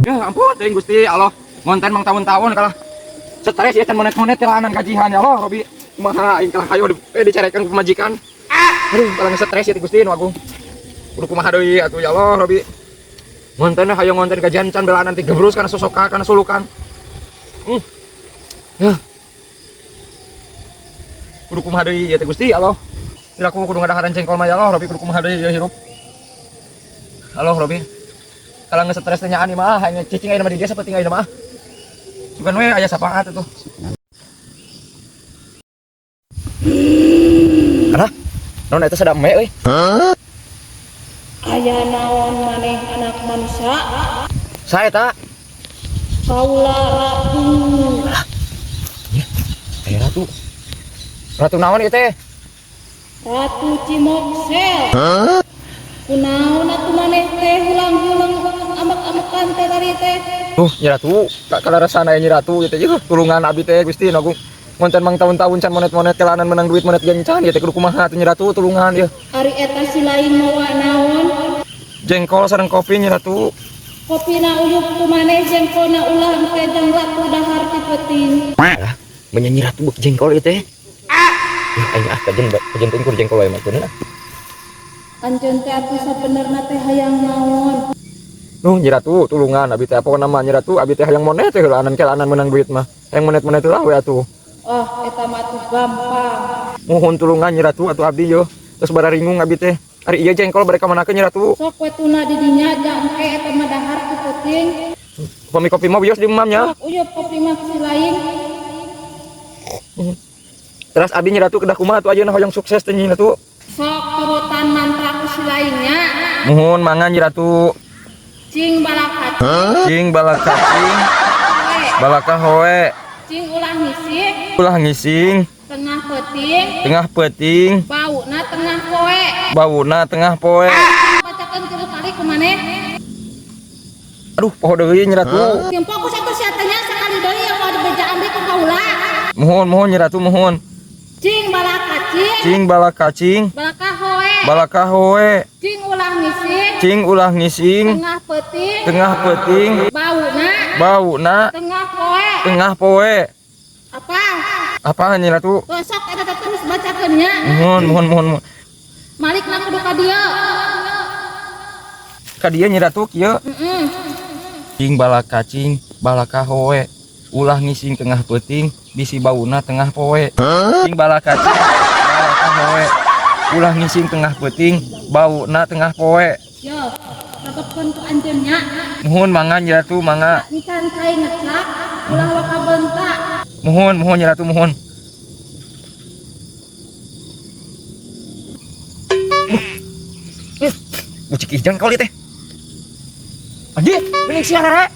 Ya ampun, teuing Gusti Allah. Ngonten mang tahun-tahun kalah stres ya can monet-monet telanan kajihan ya Allah Robi. Kumaha aing kalah kayo dicarekan ku majikan. Aduh, kalah stres ya Gusti nu agung. Kudu kumaha deui atuh ya Allah Robi. Ngonten hayo ngonten kajian can belaan nanti gebrus kana sosoka kana sulukan. Ya. Kudu kumaha deui ya Gusti Allah. Aku kudu ngadaharan cengkol mah ya Allah Robi kudu kumaha deui ya hirup. Halo Robi. Kalau nggak stres tanyaan mah hanya cicing aja nama di dia seperti aja mah. Bukan we aya sapaat itu. Karena non itu sedang me euy. Aya naon maneh anak manusia? Saya tak. Kaula ratu. Aya ratu. Ratu naon ieu teh? Ratu Cimoksel. Kunaon atuh maneh teh hulang-hulang amak-amakan teh tadi teh? Nyi ratu, kalau resana nyi ratu gitu ya tulungan abi teh Gusti nagu ngonten mang tahun-tahun can monet-monet kelanan menang duit monet gencan ya teh kudu kumaha teh nyi ratu tulungan ya. Ari eta si lain mawa naon? Jengkol sareng kopi nyi ratu. Kopina uyup ku maneh jengkolna ulah teh jeung ratu dahar ti peuting. Lah, menyanyi ratu beuk jengkol ieu teh. Aing kajen teuing kur jengkol wae mah bener. Anjeun teh atuh sabenerna teh hayang naon? Nyi ratu tulungan abi teh apa nama nyi ratu abi teh hayang monet teh heulaan kelanan menang duit mah. Hayang monet-monet lah we atuh. Oh, eta mah tuh gampang. Mohon tulungan nyi ratu atuh abdi yo. Terus bararingung abi teh. Ari ieu jengkol bari ka manakeun nyi ratu. Sok we tuna di dinya jangke eta mah dahar ti peuting. Kopi mah wios di mamnya. Uyup kopi mah si lain. Terus abi nyi ratu kedah kumaha atuh ayeuna hoyong sukses teh nyi ratu. Sok turutan mantra ku si lainnya. Mohon mangga nyi ratu. Cing balakat. Cing balakacing. Balaka hoe. Cing ulah ngising. Ulah ngising. Tengah peuting. Tengah peuting. Bauna tengah poe. Bauna tengah poe. Bacakeun 3 kali ku maneh. Aduh, poho deui nyi ratu. Yang fokus atuh sia teh nya sakali deui yang ada bejaan deui ka kaula. Mohon nyi ratu mohon. Cing balakacing. Cing balakacing. Balaka hoe. Balaka hoe. Cing ulah ngising. Cing ulah ngising. Tengah peuting. Tengah peuting. Bauna tengah poe. tengah poe. Apa? Apa nyi ratu? Sok eta teh terus bacakeun nya. Mohon. Malikna kudu ka dieu. Ka dieu nyi ratu kieu. Cing balakacing, balaka hoe. Ulah ngising tengah peuting, bisi bauna tengah poe. Cing balakacing, balaka hoe. Ulah ngising tengah peuting, bauna tengah poe. Yo, rakepkeun ku anjeun nya. Mohon mangga nyi ratu mangga. Nican kai ngecak, ulah waka beunta. Mohon nyi ratu mohon. Bucik ijang kali teh. Adi, bening siang rere.